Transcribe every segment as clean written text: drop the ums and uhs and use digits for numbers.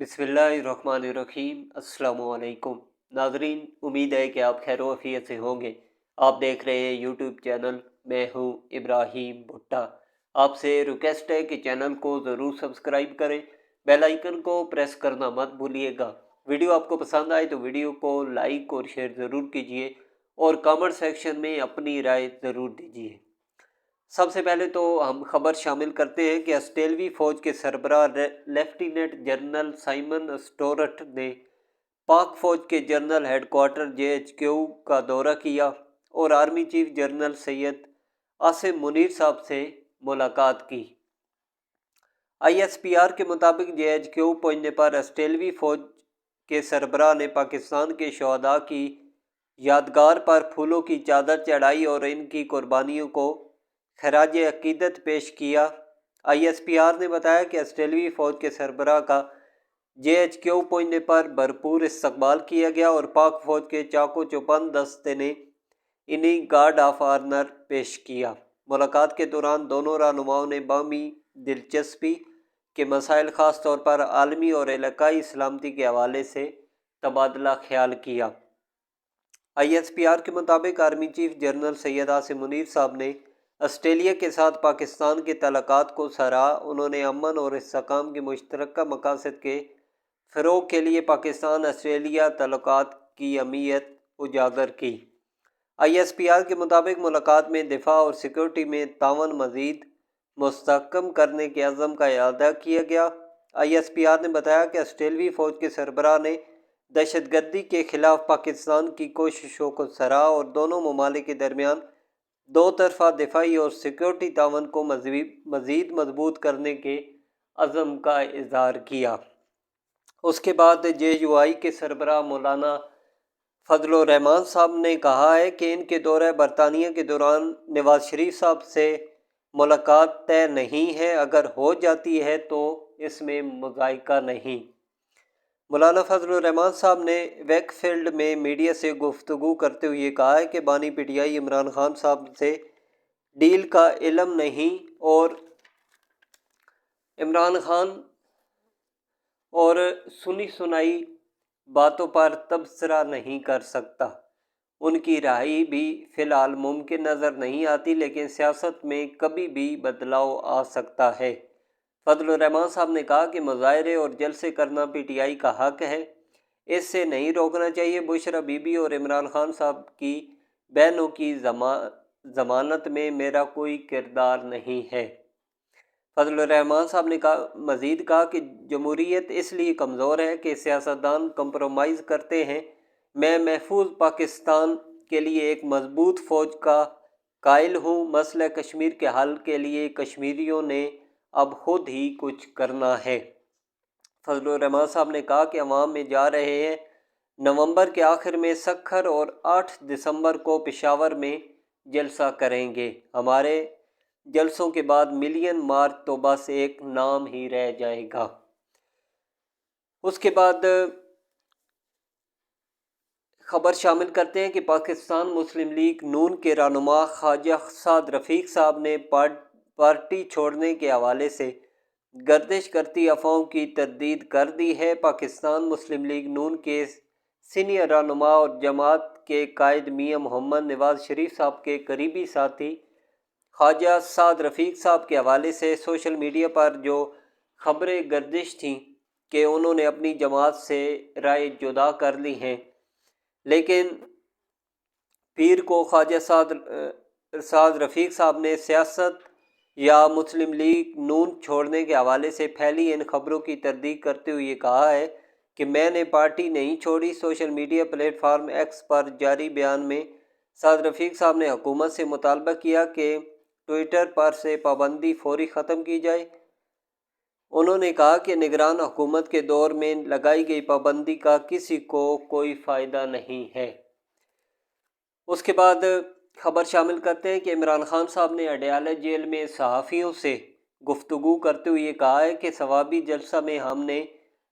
बिस्मिल्लाहिर्रहमानिर्रहीम। अस्सलामुअलैकुम नाजरीन, उम्मीद है कि आप खैर आफियत से होंगे। आप देख रहे हैं यूट्यूब चैनल, मैं हूं इब्राहिम भुट्टा। आपसे रिक्वेस्ट है कि चैनल को ज़रूर सब्सक्राइब करें, बेल आइकन को प्रेस करना मत भूलिएगा। वीडियो आपको पसंद आए तो वीडियो को लाइक और शेयर ज़रूर कीजिए और कमेंट सेक्शन में अपनी राय ज़रूर दीजिए। सबसे पहले तो हम खबर शामिल करते हैं कि ऑस्ट्रेलवी फ़ौज के सरबराह लेफ्टिनेंट जनरल साइमन स्टोरट ने पाक फ़ौज के जनरल हेडक्वार्टर JHQ का दौरा किया और army chief general Syed Asim Munir साहब से मुलाकात की। ISPR के मुताबिक JHQ पहुंचने पर ऑस्ट्रेलवी फ़ौज के सरबराह ने पाकिस्तान के शहदा की यादगार पर फूलों की चादर चढ़ाई और इनकी कुर्बानियों को खराज अकीदत पेश किया। ISPR ने बताया कि ऑस्ट्रेलवी फ़ौज के सरबराह का JHQ पहुंचने पर भरपूर इस्तकबाल किया गया और पाक फ़ौज के चाको चौबंद दस्ते ने इन्हें गार्ड ऑफ ऑनर पेश किया। मुलाकात के दौरान दोनों रहनुमाओं ने बाहमी दिलचस्पी के मसाइल, ख़ास तौर पर आलमी और इलाकाई सलामती के हवाले से तबादला ख्याल किया। ISPR के मुताबिक army chief general Syed Asim Munir साहब ने ऑस्ट्रेलिया के साथ पाकिस्तान के तल्लुकात को सराहा। उन्होंने अमन और इस्तेहकाम के मुश्तरका मकासद के फ़रोग़ के लिए पाकिस्तान ऑस्ट्रेलिया तल्लुकात की अहमियत उजागर की। ISPR के मुताबिक मुलाकात में दिफा और सिक्योरिटी में तावन मज़ीद मुस्तहकम करने के अज़म का इआदा किया गया। ISPR ने बताया कि ऑस्ट्रेलवी फ़ौज के सरबराह ने दहशतगर्दी के ख़िलाफ़ पाकिस्तान की कोशिशों को सराहा और दोनों ममालिक के दरमियान दो तरफ़ा दिफाई और सिक्योरिटी तावन को मज़ीद मजबूत करने के अज़म का इज़हार किया। उसके बाद JUI के सरबराह मौलाना फजलुर रहमान साहब ने कहा है कि इनके दौरे बरतानिया के दौरान नवाज शरीफ साहब से मुलाकात तय नहीं है, अगर हो जाती है तो इसमें मुज़ायका नहीं। मौलाना फजलुर रहमान साहब ने वेकफील्ड में मीडिया से गुफ्तगू करते हुए कहा है कि बानी PTI इमरान खान साहब से डील का इल्म नहीं और इमरान खान और सुनी सुनाई बातों पर तबसरा नहीं कर सकता। उनकी राही भी फ़िलहाल मुमकिन नज़र नहीं आती, लेकिन सियासत में कभी भी बदलाव आ सकता है। फजलुर रहमान साहब ने कहा कि मुज़ाहरे और जलसे करना PTI का हक़ है, इससे नहीं रोकना चाहिए। बुशरा बीबी और इमरान खान साहब की बहनों की ज़मानत में मेरा कोई किरदार नहीं है। फजलुर रहमान साहब ने मज़ीद कहा कि जमहूरियत इसलिए कमज़ोर है कि सियासतदान कंप्रोमाइज़ करते हैं। मैं महफूज पाकिस्तान के लिए एक मजबूत फ़ौज का कायल हूँ। मसला कश्मीर के हल के लिए कश्मीरियों ने अब खुद ही कुछ करना है। फजलुर रहमान साहब ने कहा कि अवाम में जा रहे हैं। नवंबर के आखिर में सक्खर और 8 दिसंबर को पेशावर में जलसा करेंगे। हमारे जलसों के बाद मिलियन मार्च तो बस एक नाम ही रह जाएगा। उसके बाद खबर शामिल करते हैं कि पाकिस्तान मुस्लिम लीग नून के रहनुमा ख्वाजा साद रफ़ीक साहब ने पार्टी छोड़ने के हवाले से गर्दिश करती अफवाहों की तरदीद कर दी है। पाकिस्तान मुस्लिम लीग नून के सीनियर रहनुमा और जमात के कायद मियां मोहम्मद नवाज शरीफ साहब के करीबी साथी ख्वाजा साद रफ़ीक साहब के हवाले से सोशल मीडिया पर जो खबरें गर्दिश थीं कि उन्होंने अपनी जमात से राय जुदा कर ली हैं, लेकिन पीर को ख्वाजा साद रफ़ीक साहब ने सियासत या मुस्लिम लीग नून छोड़ने के हवाले से फैली इन खबरों की तरदीद करते हुए कहा है कि मैंने पार्टी नहीं छोड़ी। सोशल मीडिया प्लेटफार्म X पर जारी बयान में साद रफ़ीक साहब ने हुकूमत से मुतालबा किया कि ट्विटर पर से पाबंदी फौरी ख़त्म की जाए। उन्होंने कहा कि निगरान हुकूमत के दौर में लगाई गई पाबंदी का किसी को कोई फ़ायदा नहीं है। उसके बाद खबर शामिल करते हैं कि इमरान खान साहब ने अडयाला जेल में सहाफ़ियों से गुफ्तगू करते हुए कहा है कि सवाबी जलसा में हमने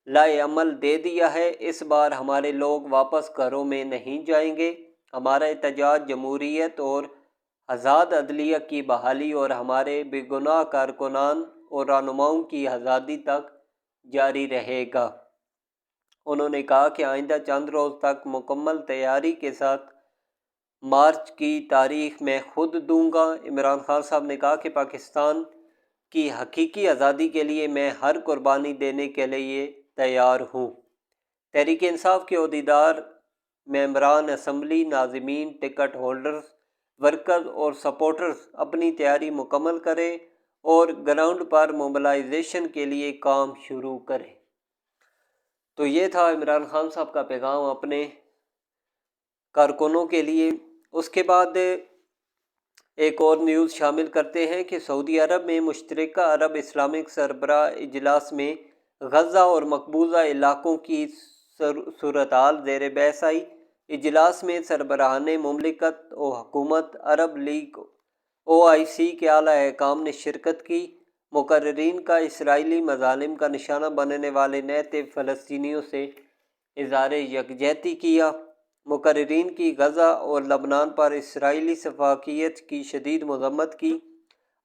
लाए अमल दे दिया है। इस बार हमारे लोग वापस घरों में नहीं जाएंगे। हमारा एहतजाज जमहूरियत और आज़ाद अदलिया की बहाली और हमारे बेगुनाह कारकुनान और रहनुमाओं की आज़ादी तक जारी रहेगा। انہوں نے کہا کہ آئندہ چند روز تک مکمل تیاری کے ساتھ مارچ کی تاریخ میں خود دوں گا۔ عمران خان صاحب نے کہا کہ پاکستان کی حقیقی آزادی کے لیے میں ہر قربانی دینے کے لیے تیار ہوں۔ تحریک انصاف کے عہدیدار، ممبران اسمبلی، ناظمین، ٹکٹ ہولڈرز، ورکرز اور سپورٹرز اپنی تیاری مکمل کریں اور گراؤنڈ پر موبلائزیشن کے لیے کام شروع کریں۔ تو یہ تھا عمران خان صاحب کا پیغام اپنے کارکنوں کے لیے۔ اس کے بعد ایک اور نیوز شامل کرتے ہیں کہ سعودی عرب میں مشترکہ عرب اسلامک سربراہ اجلاس میں غزہ اور مقبوضہ علاقوں کی صورتحال زیر بحث آئی۔ اجلاس میں سربراہان مملکت و حکومت عرب لیگ OIC کے اعلیٰ حکام نے شرکت کی۔ مقررین کا اسرائیلی مظالم کا نشانہ بننے والے نیٹو فلسطینیوں سے اظہار یکجہتی کیا۔ مقررین کی غزہ اور لبنان پر اسرائیلی سفاکیت کی شدید مذمت کی۔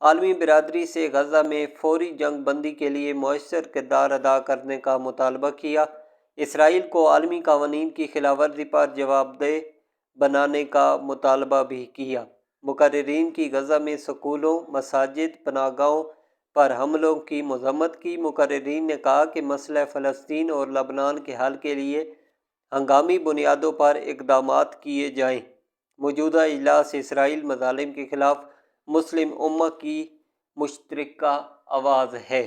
عالمی برادری سے غزہ میں فوری جنگ بندی کے لیے مؤثر کردار ادا کرنے کا مطالبہ کیا۔ اسرائیل کو عالمی قوانین کی خلاف ورزی پر جواب دہ بنانے کا مطالبہ بھی کیا۔ مقررین کی غزہ میں سکولوں، مساجد، پناہ گاہوں پر حملوں کی مذمت کی۔ مقررین نے کہا کہ مسئلہ فلسطین اور لبنان کے حل کے لیے ہنگامی بنیادوں پر اقدامات کیے جائیں۔ موجودہ اجلاس اسرائیل مظالم کے خلاف مسلم امہ کی مشترکہ آواز ہے۔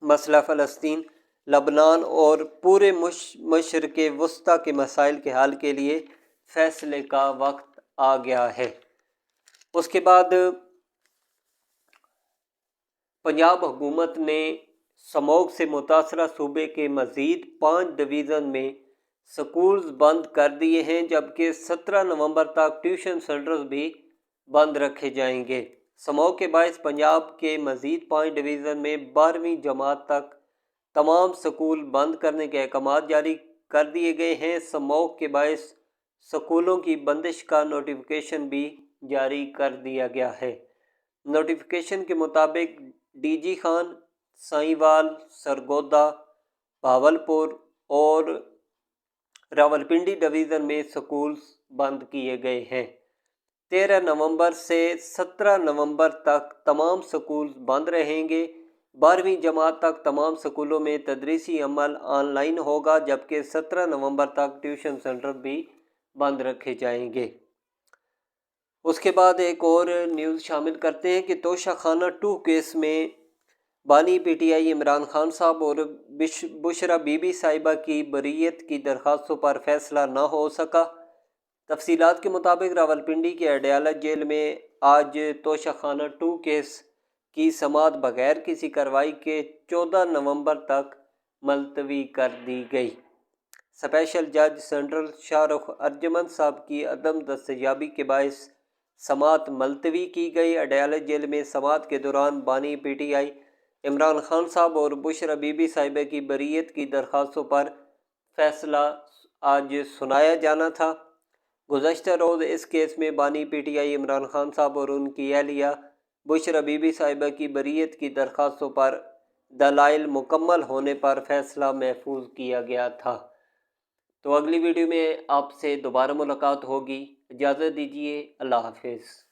مسئلہ فلسطین، لبنان اور پورے مشرق وسطیٰ کے مسائل کے حل کے لیے فیصلے کا وقت آ گیا ہے۔ اس کے بعد پنجاب حکومت نے سموگ سے متاثرہ صوبے کے مزید 5 ڈویژن میں سکولز بند کر دیے ہیں، جبکہ 17 نومبر تک ٹیوشن سینٹرز بھی بند رکھے جائیں گے۔ سموگ کے باعث پنجاب کے مزید 5 ڈویژن میں 12ویں جماعت تک تمام سکول بند کرنے کے احکامات جاری کر دیے گئے ہیں۔ سموگ کے باعث سکولوں کی بندش کا نوٹیفیکیشن بھی جاری کر دیا گیا ہے۔ نوٹیفیکیشن کے مطابق DG خان، سائیں سرگودا، بھاولپور اور راولپنڈی ڈویژن میں سکولز بند کیے گئے ہیں۔ 13 نومبر سے 17 نومبر تک تمام سکولز بند رہیں گے۔ 12ویں جماعت تک تمام سکولوں میں تدریسی عمل آن لائن ہوگا، جبکہ 17 نومبر تک ٹیوشن سینٹر بھی بند رکھے جائیں گے۔ اس کے بعد ایک اور نیوز شامل کرتے ہیں کہ توشہ خانہ 2 کیس میں بانی PTI عمران خان صاحب اور بشرا بی بی صاحبہ کی بریت کی درخواستوں پر فیصلہ نہ ہو سکا۔ تفصیلات کے مطابق راولپنڈی کے اڈیالہ جیل میں آج توشہ خانہ 2 کیس کی سماعت بغیر کسی کارروائی کے 14 نومبر تک ملتوی کر دی گئی۔ اسپیشل جج سینٹرل شاہ رخ ارجمن صاحب کی عدم دستیابی کے باعث سماعت ملتوی کی گئی۔ اڈیالہ جیل میں سماعت کے دوران بانی PTI عمران خان صاحب اور بشرا بی بی صاحبہ کی بریت کی درخواستوں پر فیصلہ آج سنایا جانا تھا۔ گزشتہ روز اس کیس میں بانی PTI عمران خان صاحب اور ان کی اہلیہ بشرا بی بی صاحبہ کی بریت کی درخواستوں پر دلائل مکمل ہونے پر فیصلہ محفوظ کیا گیا تھا۔ تو اگلی ویڈیو میں آپ سے دوبارہ ملاقات ہوگی۔ اجازت دیجیے، اللہ حافظ۔